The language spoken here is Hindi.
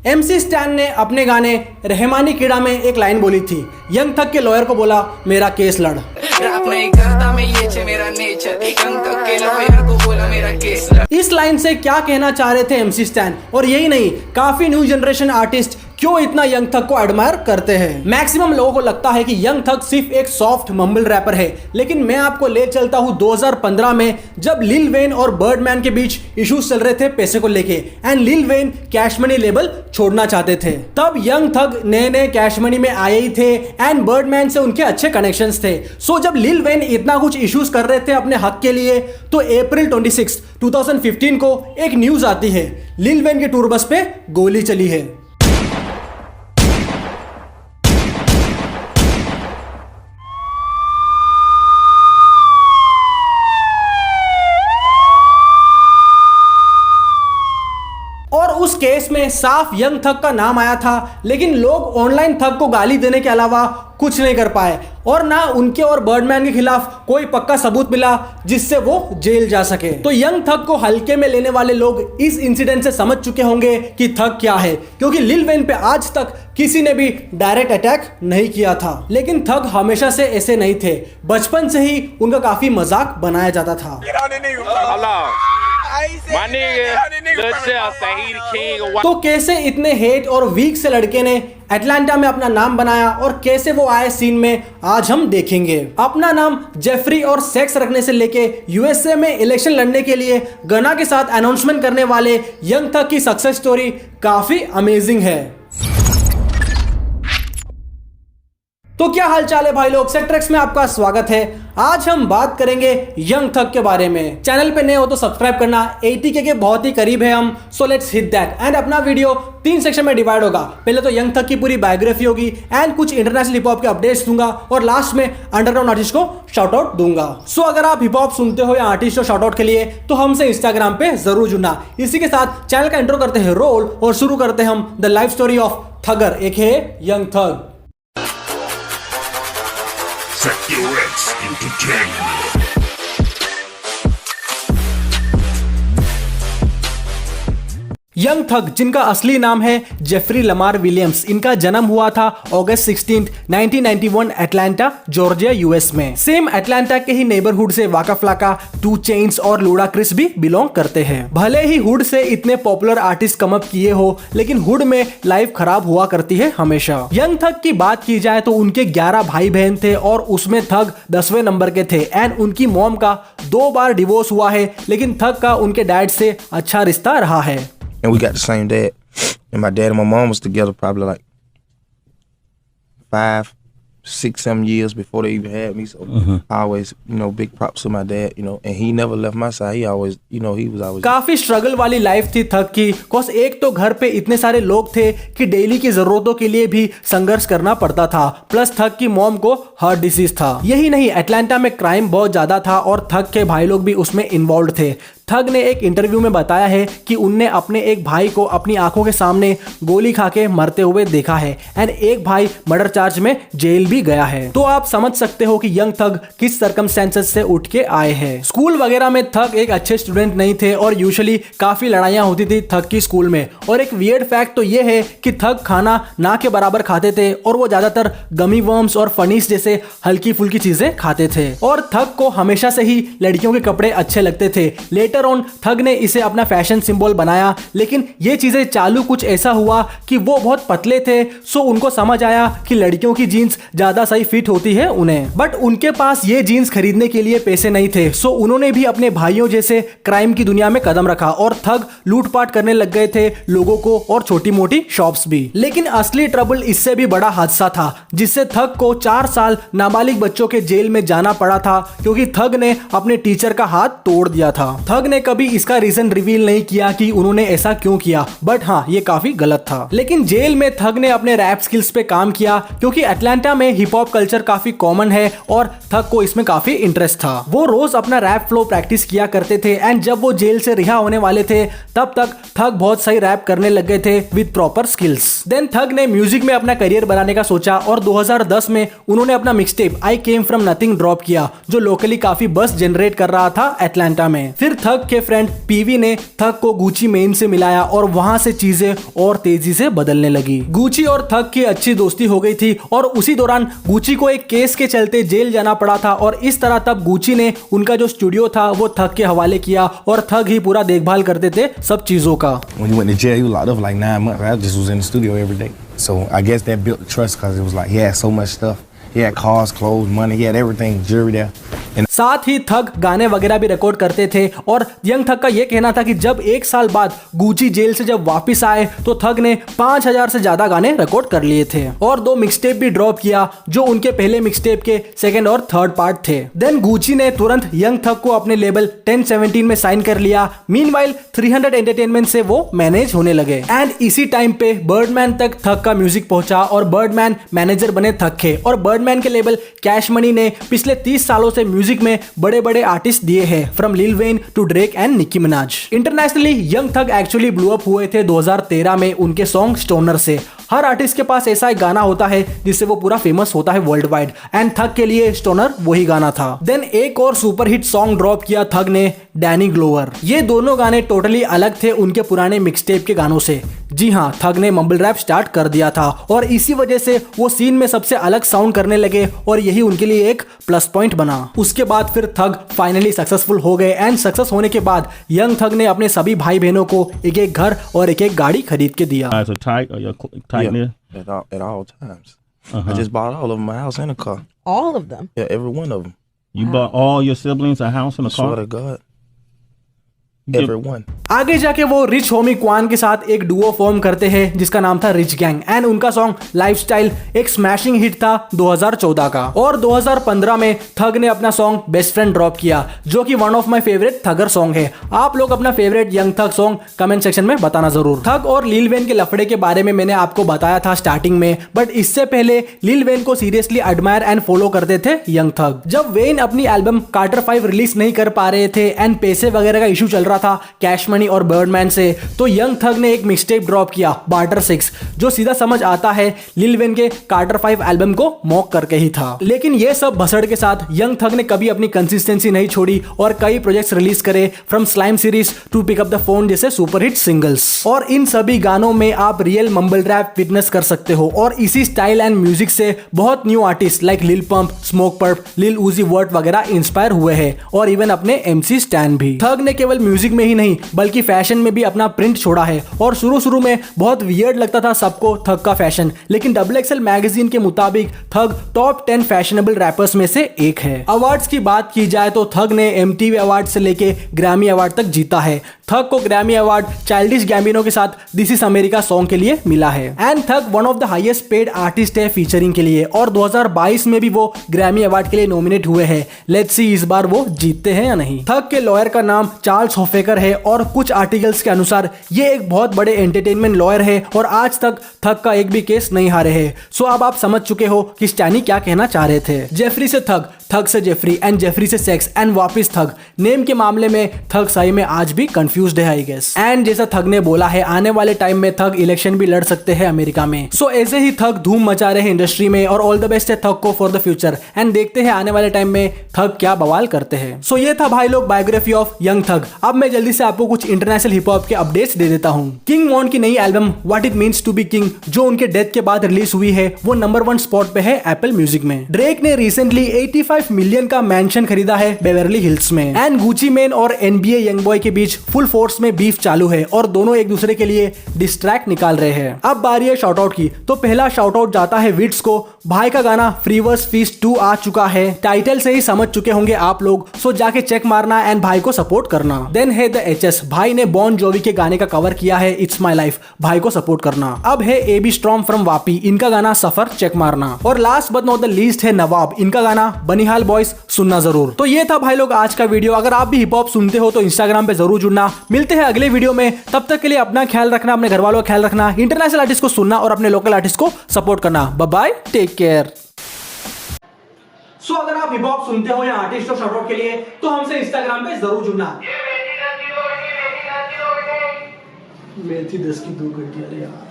MC स्टैन ने अपने गाने रहमानी कीड़ा में एक लाइन बोली थी। यंग थग के लॉयर को बोला मेरा केस लड़। इस लाइन से क्या कहना चाह रहे थे MC स्टैन? और यही नहीं, काफी न्यू जनरेशन आर्टिस्ट क्यों इतना यंग थग को एडमायर करते हैं। मैक्सिमम लोगों को लगता है कि यंग थग सिर्फ एक सॉफ्ट मम्बल रैपर है, लेकिन मैं आपको ले चलता हूं 2015 में, जब लिल वेन और बर्डमैन के बीच इश्यूज चल रहे थे पैसे को लेके, and Lil Wayne cash money label छोड़ना चाहते थे। तब यंग थग नए नए कैश मनी में आए ही थे एंड बर्डमैन से उनके अच्छे कनेक्शंस थे। सो जब लिल वेन इतना कुछ इश्यूज कर रहे थे अपने हक के लिए, तो अप्रैल 26, 2015 को एक न्यूज आती है, लिल वेन के टूर बस पे गोली चली है। और उस केस में साफ यंग थग का नाम आया था, लेकिन लोग ऑनलाइन थग को गाली देने के अलावा कुछ नहीं कर पाए, और ना उनके और बर्डमैन के खिलाफ कोई पक्का सबूत मिला जिससे वो जेल जा सके। तो यंग थग को हल्के में लेने वाले लोग इस इंसिडेंट से समझ चुके होंगे कि थग क्या है, क्योंकि लिल वेन पे आज तक किसी ने भी डायरेक्ट अटैक नहीं किया था। लेकिन थग हमेशा से ऐसे नहीं थे, बचपन से ही उनका काफी मजाक बनाया जाता था। तो कैसे इतने हेट और वीक से लड़के ने अटलांटा में अपना नाम बनाया और कैसे वो आए सीन में, आज हम देखेंगे। अपना नाम जेफरी और सेक्स रखने से लेके यूएसए में इलेक्शन लड़ने के लिए गना के साथ अनाउंसमेंट करने वाले यंग थग की सक्सेस स्टोरी काफी अमेजिंग है। तो क्या हालचाल है भाई लोग, सेक्ट्रेक्स में आपका स्वागत है। आज हम बात करेंगे यंग थग के बारे में। चैनल पे नए हो तो सब्सक्राइब करना, 80K के बहुत ही करीब है हम, so let's hit that. And अपना वीडियो 3 सेक्शन में डिवाइड होगा। पहले तो यंग थग की पूरी बायोग्राफी होगी एंड कुछ इंटरनेशनल हिप हॉप के अपडेट्स दूंगा, और लास्ट में अंडरग्राउंड आर्टिस्ट को शाउट आउट दूंगा। सो अगर आप हिप हॉप सुनते हो या आर्टिस्ट को शाउट आउट के लिए, तो हमसे इंस्टाग्राम पे जरूर जुड़ना। इसी के साथ चैनल का इंट्रो करते हैं रोल और शुरू करते हैं हम द लाइफ स्टोरी ऑफ थगर, एक है यंग थग। Sector X Entertainment. यंग थग, जिनका असली नाम है जेफरी लमार विलियम्स, इनका जन्म हुआ था अगस्त 16, 1991 अटलांटा जॉर्जिया यूएस में। सेम अटलांटा के ही नेबरहुड से वाका फ्लाका, 2 Chainz और लुडाक्रिस भी बिलोंग करते हैं। भले ही हुड से इतने पॉपुलर आर्टिस्ट कम अप किए हो, लेकिन हुड में लाइफ खराब हुआ करती है हमेशा। यंग थग की बात की जाए तो उनके 11 भाई बहन थे और उसमें थग 10वें नंबर के थे। एंड उनकी मॉम का 2 बार डिवोर्स हुआ है, लेकिन थग का उनके डैड से अच्छा रिश्ता रहा है। And we got the same dad. And my dad and my mom was together probably like 5, 6, 7 years before they even had me. So I always, big props to my dad, and he never left my side. He always, he was always. काफी स्ट्रगल वाली लाइफ थी थग की, cause एक तो घर पे इतने सारे लोग थे कि डेली की जरूरतों के लिए भी संघर्ष करना पड़ता था, प्लस थग की मॉम को हार्ट डिसीज था। यही नहीं, अटलांटा में क्राइम बहुत ज्यादा था और थग के भाई लोग भी उसमें इन्वॉल्व थे। थग ने एक इंटरव्यू में बताया है कि उनने अपने एक भाई को अपनी आंखों के सामने गोली खा के मरते हुए देखा है, एंड एक भाई मर्डर चार्ज में जेल भी गया है। तो आप समझ सकते हो कि यंग थग किस सर्कमस्टेंसेस से उठ के आए हैं। स्कूल वगैरह में थग एक अच्छे स्टूडेंट नहीं थे और यूजुअली काफी लड़ाइयां होती थी थग की स्कूल में। और एक वियर्ड फैक्ट तो ये है कि थग खाना ना के बराबर खाते थे और वो ज्यादातर गमी वर्म्स और फनीस जैसे हल्की फुल्की चीजें खाते थे। और थग को हमेशा से ही लड़कियों के कपड़े अच्छे लगते थे। लेटर ऑन थग ने इसे अपना फैशन सिंबल बनाया, लेकिन ये चीजें चालू कुछ ऐसा हुआ कि वो बहुत पतले थे, सो उनको समझ आया कि लड़कियों की जीन्स ज्यादा सही फिट होती है उन्हें। बट उनके पास ये जीन्स खरीदने के लिए पैसे नहीं थे, सो उन्होंने भी अपने भाइयों जैसे क्राइम की दुनिया में कदम रखा और थग लूटपाट करने लग गए थे लोगों को और छोटी मोटी शॉप्स भी। लेकिन असली ट्रबल इससे भी बड़ा हादसा था, जिससे थग को 4 साल नाबालिग बच्चों के जेल में जाना पड़ा था, क्योंकि थग ने अपने टीचर का हाथ तोड़ दिया था। थग ने कभी इसका रीजन रिवील नहीं किया कि उन्होंने ऐसा क्यों किया, बट हाँ, ये काफी गलत था। लेकिन जेल में थग ने अपने रैप स्किल्स पे काम किया, क्योंकि अटलांटा में हिप हॉप कल्चर काफी कॉमन है और थग को इसमें काफी इंटरेस्ट था। वो रोज अपना रैप फ्लो प्रैक्टिस किया करते थे, एंड जब वो जेल से रिहा होने वाले थे तब तक थग बहुत सही रैप करने लग गए थे विद प्रॉपर स्किल्स। देन थग ने म्यूजिक में अपना करियर बनाने का सोचा और 2010 में उन्होंने अपना mixtape I came from nothing drop किया, जो लोकली काफी बस जनरेट कर रहा था अटलांटा में। फिर थग थग के फ्रेंड पीवी ने थग को गुची मेन से मिलाया और वहां से चीजें और तेजी से बदलने लगी। गुची और थग की अच्छी दोस्ती हो गई थी और उसी दौरान गुची को एक केस के चलते जेल जाना पड़ा था और इस तरह तब गुची ने उनका जो स्टूडियो था वो थग के हवाले किया और थग ही पूरा देखभाल करते थे सब चीजों का। When he went to jail, he was locked up for like 9 months. I just was in the studio every day. So I guess that built the trust because it was like he had so much stuff. He had cars, clothes, money, he had everything, jury there. And साथ ही थग गाने वगैरह भी रिकॉर्ड करते थे और यंग थग का यह कहना था कि जब 1 साल बाद गुची जेल से जब वापस आए तो थग ने 5000 से ज्यादा गाने रिकॉर्ड कर लिए थे और 2 मिक्सटेप भी ड्रॉप किया जो उनके पहले मिक्सटेप के सेकंड और थर्ड पार्ट थे। देन गुची ने तुरंत यंग थग को अपने लेबल 1017 में साइन कर लिया। मीनवाइल 300 एंटरटेनमेंट से वो मैनेज होने लगे एंड इसी टाइम पे बर्डमैन तक थग का म्यूजिक पहुंचा और बर्डमैन मैनेजर बने थग के और बर्डमैन के लेबल कैश मनी ने पिछले 30 सालों से म्यूजिक में बड़े बड़े आर्टिस्ट दिए हैं from Lil Wayne to Drake and Nicki Minaj. Internationally Young Thug actually blow up हुए थे 2013 में उनके सॉन्ग स्टोनर से। हर आर्टिस्ट के पास ऐसा एक गाना होता है जिससे वो पूरा फेमस होता है वर्ल्ड वाइड एंड थग के लिए स्टोनर वही गाना था। देन एक और सुपर हिट सॉन्ग ड्रॉप किया थग ने, डैनी ग्लोवर। ये दोनों गाने टोटली अलग थे उनके पुराने मिक्सटेप के गानों से। जी हाँ, थग ने मम्बल रैप स्टार्ट कर दिया था और इसी वजह से वो सीन में सबसे अलग साउंड करने लगे और यही उनके लिए एक प्लस पॉइंट बना। उसके बाद फिर थग फाइनली सक्सेसफुल हो गए एंड सक्सेस होने के बाद यंग थग ने अपने सभी भाई बहनों को एक एक घर और एक एक गाड़ी खरीद के दिया। Guys are tight, or you're tight knit? At all times. I just bought all of them a house and a car. All of them? Yeah, every one of them. You bought all your siblings a house and a Swear car? to God. You Every one. आगे जाके वो रिच होमी क्वान के साथ एक डुओ फॉर्म करते हैं जिसका नाम था रिच गैंग एंड उनका सॉन्ग लाइफस्टाइल एक स्मैशिंग हिट था 2014 का। और 2015 में थग ने अपना सॉन्ग बेस्ट फ्रेंड ड्रॉप किया जो कि one of my favourite thugger song है। आप लोग अपना favourite Young Thug song comment section में बताना जरूर। थग और लिल वेन के लफड़े के बारे में मैंने आपको बताया था स्टार्टिंग में, बट इससे पहले लिल वेन को सीरियसली एडमायर एंड फॉलो करते थे यंग थग। जब वेन अपनी एल्बम कार्टर 5 रिलीज नहीं कर पा रहे थे एंड पैसे वगैरह का इशू चल रहा था कैश मनी और बर्डमैन से, तो यंग थग ने एक मिक्सटेप ड्रॉप किया बार्टर 6 जो सीधा समझ आता है लिल वेन के कार्टर 5 एल्बम को मॉक करके ही था। लेकिन ये सब भसड़ के साथ यंग थग ने कभी अपनी कंसिस्टेंसी नहीं छोड़ी और कई प्रोजेक्ट्स रिलीज करे from Slime series to pick up the phone जैसे सुपरहिट सिंगल्स और इन सभी गानों में आप रियल मम्बल रैप विटनेस कर सकते हो और इसी स्टाइल एंड म्यूजिक से बहुत न्यू आर्टिस्ट लाइक लिल पंप, स्मोक पर्प, लिल उजी वर्ट वगैरह इंस्पायर हुए हैं और इवन अपने MC स्टैन भी। थग ने केवल म्यूजिक में ही नहीं बल्कि फैशन में भी अपना प्रिंट छोड़ा है और शुरू में बहुत वियर्ड लगता था सबको थग का फैशन, लेकिन XXL मैगजीन के मुताबिक थग टॉप 10 फैशनेबल रैपर्स में से एक है। अवार्ड्स की बात की जाए तो थग ने MTV अवार्ड से लेके ग्रैमी अवार्ड तक जीता है। थग को ग्रैमी अवार्ड चाइल्डिश गैम्बिनो के साथ दिस इज अमेरिका सॉन्ग के लिए मिला है and tug one of the highest paid artist है फीचरिंग के लिए और 2022 में भी वो ग्रैमी अवार्ड के लिए नॉमिनेट हुए हैं। लेट्स सी इस बार वो जीतते हैं या नहीं। थग के लॉयर का नाम चार्ल्स होफेकर है और कुछ आर्टिकल्स के अनुसार ये एक बहुत बड़े एंटरटेनमेंट लॉयर है और आज तक थग का एक भी केस नहीं हारे हैं। सो अब आप समझ चुके हो कि स्टैनी क्या कहना चाह रहे थे। जेफरी से थग, थग से जेफरी एंड जेफरी से सेक्स एंड वापस थग। नेम के मामले में थग सही में आज भी कंफ्यूज्ड है आई गेस। एंड जैसा थग ने बोला है आने वाले टाइम में थग इलेक्शन भी लड़ सकते हैं अमेरिका में। सो ऐसे ही थग धूम मचा रहे हैं इंडस्ट्री में और ऑल द बेस्ट है थग को फॉर द फ्यूचर एंड देखते हैं आने वाले टाइम में थग क्या बवाल करते हैं। सो ये था भाई लोग बायोग्राफी ऑफ यंग थग। अब मैं जल्दी से आपको कुछ इंटरनेशनल हिप हॉप के अपडेट्स दे देता हूँ। किंग मॉन की नई album what it means to be king जो उनके डेथ के बाद रिलीज हुई है वो नंबर 1 स्पॉट पे है एप्पल म्यूजिक में। ड्रेक ने रिसेंटली 85 मिलियन का मैंशन खरीदा है बेवर्ली हिल्स में एंड गुची मैन और NBA यंग बॉय के बीच फुल फोर्स में बीफ चालू है और दोनों एक दूसरे के लिए डिस्ट्रैक्ट निकाल रहे हैं। अब बारी है शाउट आउट की, तो पहला शाउट आउट जाता है विट्स को। भाई का गाना फ्रीवर्स फीस्ट 2 आ चुका है, टाइटल से ही समझ चुके होंगे आप लोग, सो जाके चेक मारना एंड भाई को सपोर्ट करना। देन है द HS, भाई ने बॉन जोवी के गाने का कवर किया है इट्स माई लाइफ, भाई को सपोर्ट करना। अब है AB स्ट्रॉम फ्रॉम वापी, इनका गाना सफर चेक मारना। और last but not the least है नवाब, इनका गाना बनिहाल बॉयज सुनना जरूर। तो ये था भाई लोग आज का वीडियो। अगर आप भी हिप हॉप सुनते हो तो इंस्टाग्राम पे जरूर जुड़ना। मिलते हैं अगले वीडियो में, तब तक के लिए अपना ख्याल रखना, अपने घर वालों का ख्याल रखना, इंटरनेशनल आर्टिस्ट को सुनना और अपने लोकल आर्टिस्ट को सपोर्ट करना। Bye bye, take care. So अगर आप हिप हॉप सुनते हो या आर्टिस्ट को शाउट आउट के लिए तो हमसे इंस्टाग्राम पे जरूर जुड़ना। मेथी 10 की 2 कर दिया यार।